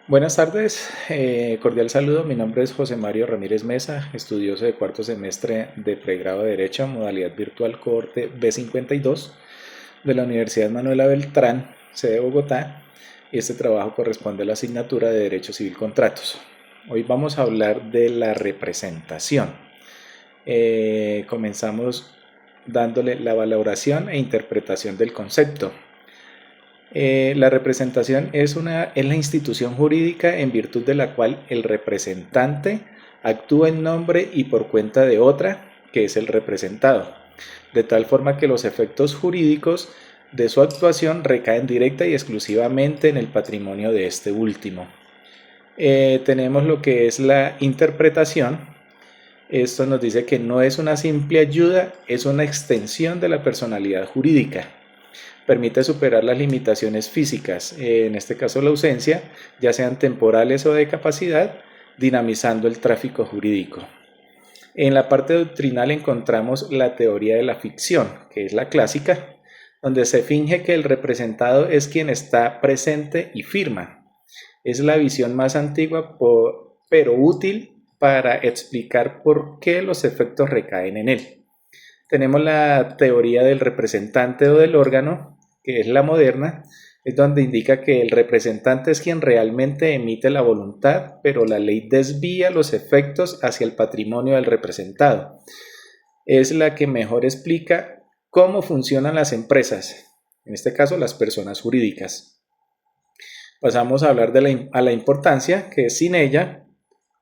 Buenas tardes, cordial saludo. Mi nombre es José Mario Ramírez Mesa, estudioso de cuarto semestre de pregrado de Derecho, modalidad virtual cohorte B52 de la Universidad Manuela Beltrán, sede de Bogotá, y este trabajo corresponde a la asignatura de Derecho Civil Contratos. Hoy vamos a hablar de la representación. Comenzamos dándole la valoración e interpretación del concepto. La representación es la institución jurídica en virtud de la cual el representante actúa en nombre y por cuenta de otra, que es el representado, de tal forma que los efectos jurídicos de su actuación recaen directa y exclusivamente en el patrimonio de este último. Tenemos lo que es la interpretación. Esto nos dice que no es una simple ayuda, es una extensión de la personalidad jurídica. Permite superar las limitaciones físicas, en este caso la ausencia, ya sean temporales o de capacidad, dinamizando el tráfico jurídico. En la parte doctrinal encontramos la teoría de la ficción, que es la clásica, donde se finge que el representado es quien está presente y firma. Es la visión más antigua, pero útil para explicar por qué los efectos recaen en él. Tenemos la teoría del representante o del órgano, que es la moderna, es donde indica que el representante es quien realmente emite la voluntad, pero la ley desvía los efectos hacia el patrimonio del representado. Es la que mejor explica cómo funcionan las empresas, en este caso las personas jurídicas. Pasamos a hablar de la importancia, que sin ella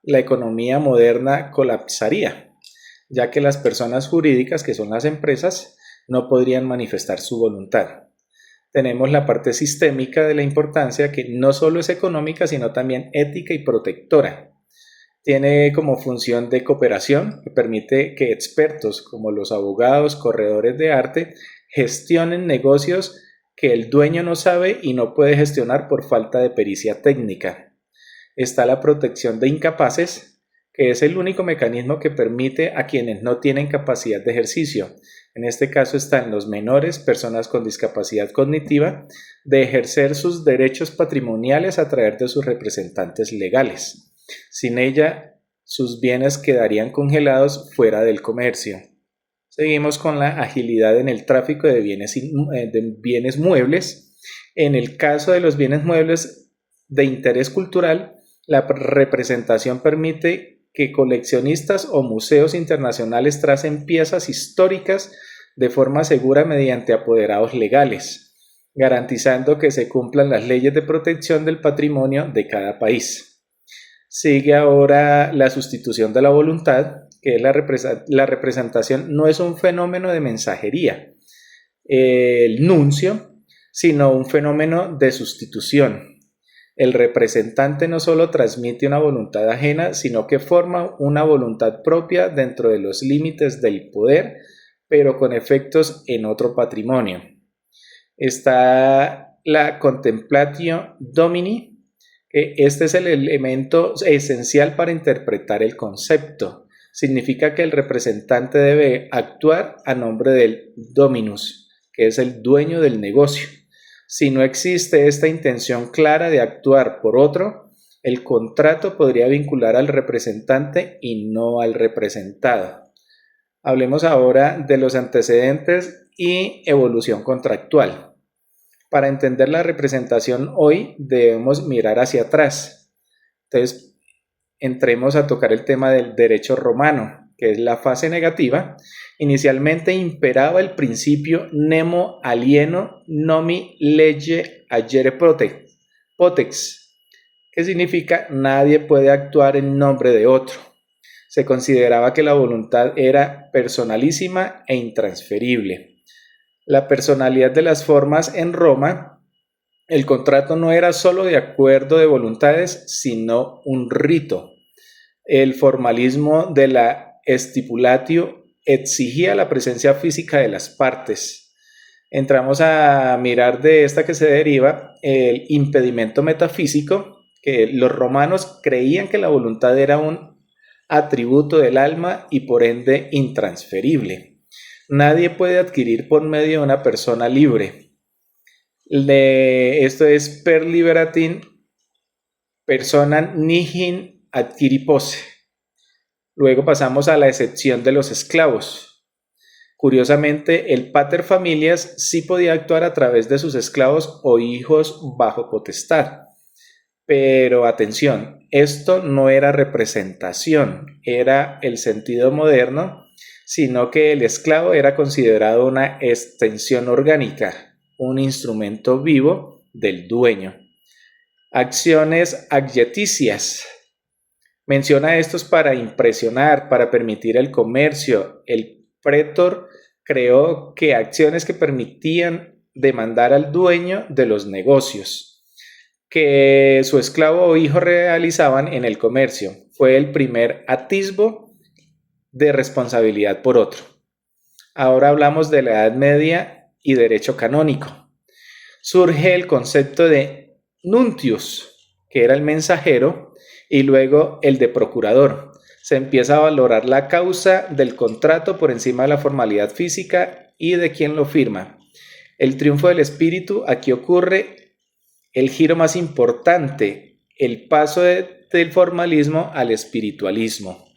la economía moderna colapsaría, ya que las personas jurídicas, que son las empresas, no podrían manifestar su voluntad. Tenemos la parte sistémica de la importancia, que no solo es económica, sino también ética y protectora. Tiene como función de cooperación, que permite que expertos como los abogados, corredores de arte, gestionen negocios que el dueño no sabe y no puede gestionar por falta de pericia técnica. Está la protección de incapaces, que es el único mecanismo que permite a quienes no tienen capacidad de ejercicio, en este caso están los menores, personas con discapacidad cognitiva, de ejercer sus derechos patrimoniales a través de sus representantes legales. Sin ella, sus bienes quedarían congelados fuera del comercio. Seguimos con la agilidad en el tráfico de bienes muebles. En el caso de los bienes muebles de interés cultural, la representación permite que coleccionistas o museos internacionales tracen piezas históricas de forma segura mediante apoderados legales, garantizando que se cumplan las leyes de protección del patrimonio de cada país. Sigue ahora la sustitución de la voluntad, que es la representación no es un fenómeno de mensajería, el nuncio, sino un fenómeno de sustitución. El representante no solo transmite una voluntad ajena, sino que forma una voluntad propia dentro de los límites del poder, pero con efectos en otro patrimonio. Está la contemplatio domini, que este es el elemento esencial para interpretar el concepto. Significa que el representante debe actuar a nombre del dominus, que es el dueño del negocio. Si no existe esta intención clara de actuar por otro, el contrato podría vincular al representante y no al representado. Hablemos ahora de los antecedentes y evolución contractual. Para entender la representación hoy debemos mirar hacia atrás. Entonces, entremos a tocar el tema del derecho romano, que es la fase negativa. Inicialmente imperaba el principio nemo alieno nomi lege agere potex, que significa nadie puede actuar en nombre de otro. Se consideraba que la voluntad era personalísima e intransferible. La personalidad de las formas en Roma, el contrato no era solo de acuerdo de voluntades, sino un rito. El formalismo de la stipulatio exigía la presencia física de las partes. Entramos a mirar de esta que se deriva el impedimento metafísico, que los romanos creían que la voluntad era un atributo del alma y por ende intransferible. Nadie puede adquirir por medio de una persona libre. Esto es per liberatim persona nihil adquiri posse. Luego pasamos a la excepción de los esclavos. Curiosamente, el pater familias sí podía actuar a través de sus esclavos o hijos bajo potestad. Pero atención, esto no era representación, era el sentido moderno, sino que el esclavo era considerado una extensión orgánica, un instrumento vivo del dueño. Acciones adjeticias. Menciona estos para impresionar, para permitir el comercio. El pretor creó que acciones que permitían demandar al dueño de los negocios que su esclavo o hijo realizaban en el comercio. Fue el primer atisbo de responsabilidad por otro. Ahora hablamos de la Edad Media y derecho canónico. Surge el concepto de nuntius, que era el mensajero, y luego el de procurador. Se empieza a valorar la causa del contrato por encima de la formalidad física y de quien lo firma. El triunfo del espíritu, aquí ocurre el giro más importante, el paso del formalismo al espiritualismo.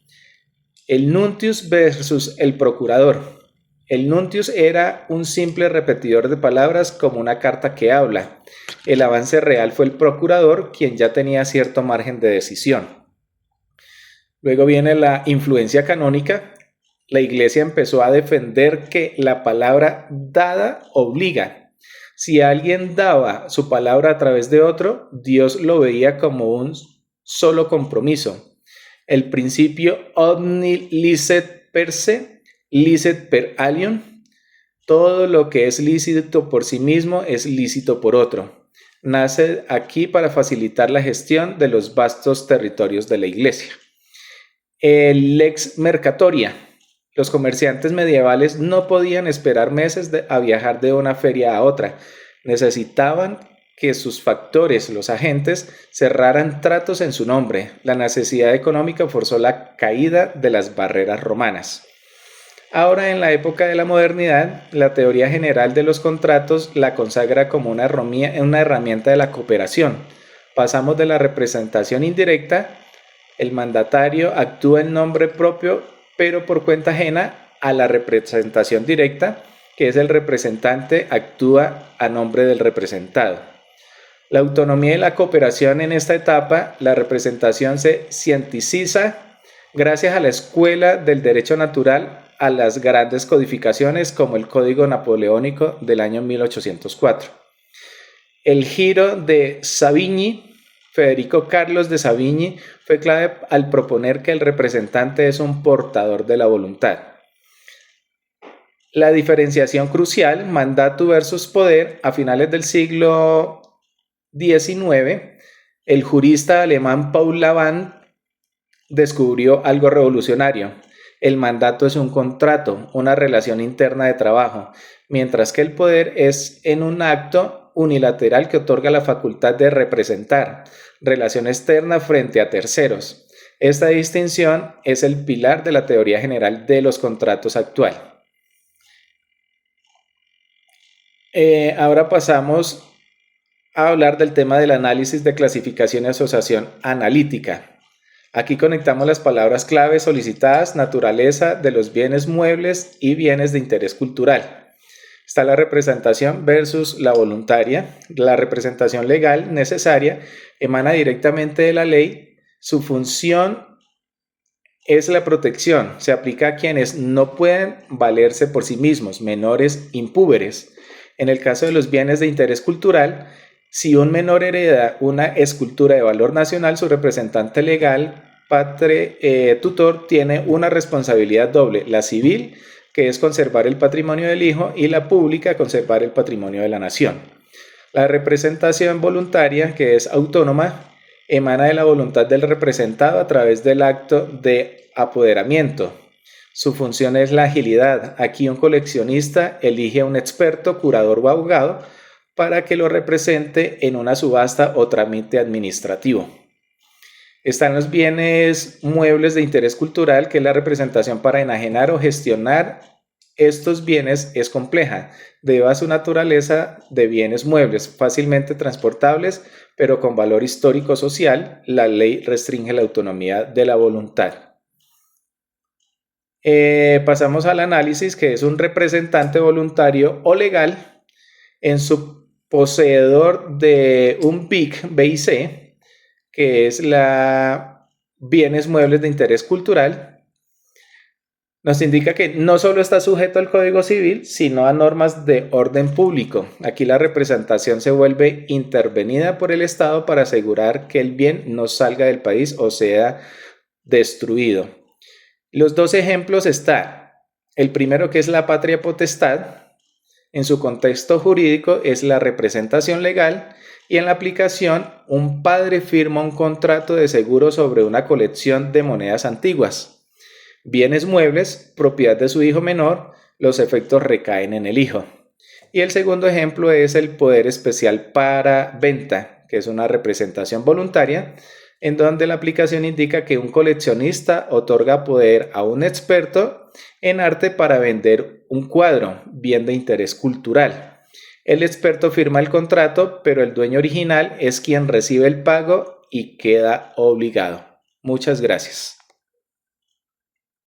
El nuntius versus el procurador. El nuntius era un simple repetidor de palabras como una carta que habla. El avance real fue el procurador, quien ya tenía cierto margen de decisión. Luego viene la influencia canónica. La Iglesia empezó a defender que la palabra dada obliga. Si alguien daba su palabra a través de otro, Dios lo veía como un solo compromiso. El principio omni licet per se, licet per alium. Todo lo que es lícito por sí mismo es lícito por otro. Nace aquí para facilitar la gestión de los vastos territorios de la Iglesia. El lex mercatoria. Los comerciantes medievales no podían esperar meses a viajar de una feria a otra. Necesitaban que sus factores, los agentes, cerraran tratos en su nombre. La necesidad económica forzó la caída de las barreras romanas. Ahora, en la época de la modernidad, la teoría general de los contratos la consagra como una herramienta de la cooperación. Pasamos de la representación indirecta, el mandatario actúa en nombre propio, pero por cuenta ajena, a la representación directa, que es el representante actúa a nombre del representado. La autonomía y la cooperación en esta etapa, la representación se cienticiza gracias a la escuela del derecho natural, a las grandes codificaciones como el Código Napoleónico del año 1804. El giro de Savigny, Federico Carlos de Savigny, fue clave al proponer que el representante es un portador de la voluntad. La diferenciación crucial, mandato versus poder, a finales del siglo XIX, el jurista alemán Paul Lavand descubrió algo revolucionario. El mandato es un contrato, una relación interna de trabajo, mientras que el poder es en un acto unilateral que otorga la facultad de representar, relación externa frente a terceros. Esta distinción es el pilar de la teoría general de los contratos actual. Ahora pasamos a hablar del tema del análisis de clasificación y asociación analítica. Aquí conectamos las palabras clave solicitadas, naturaleza de los bienes muebles y bienes de interés cultural. Está la representación versus la voluntaria. La representación legal necesaria emana directamente de la ley. Su función es la protección. Se aplica a quienes no pueden valerse por sí mismos, menores impúberes. En el caso de los bienes de interés cultural, si un menor hereda una escultura de valor nacional, su representante legal, tutor, tiene una responsabilidad doble, la civil, que es conservar el patrimonio del hijo, y la pública, conservar el patrimonio de la nación. La representación voluntaria, que es autónoma, emana de la voluntad del representado a través del acto de apoderamiento. Su función es la agilidad. Aquí un coleccionista elige a un experto, curador o abogado para que lo represente en una subasta o trámite administrativo. Están los bienes muebles de interés cultural, que es la representación para enajenar o gestionar estos bienes es compleja, debido a su naturaleza de bienes muebles, fácilmente transportables, pero con valor histórico social, la ley restringe la autonomía de la voluntad. Pasamos al análisis, que es un representante voluntario o legal en su poseedor de un BIC, que es la bienes muebles de interés cultural. Nos indica que no solo está sujeto al Código Civil, sino a normas de orden público. Aquí la representación se vuelve intervenida por el Estado para asegurar que el bien no salga del país o sea destruido. Los dos ejemplos están. El primero, que es la patria potestad. En su contexto jurídico es la representación legal, y en la aplicación un padre firma un contrato de seguro sobre una colección de monedas antiguas. Bienes muebles, propiedad de su hijo menor, los efectos recaen en el hijo. Y el segundo ejemplo es el poder especial para venta, que es una representación voluntaria, en donde la aplicación indica que un coleccionista otorga poder a un experto en arte para vender un cuadro, bien de interés cultural. El experto firma el contrato, pero el dueño original es quien recibe el pago y queda obligado. Muchas gracias.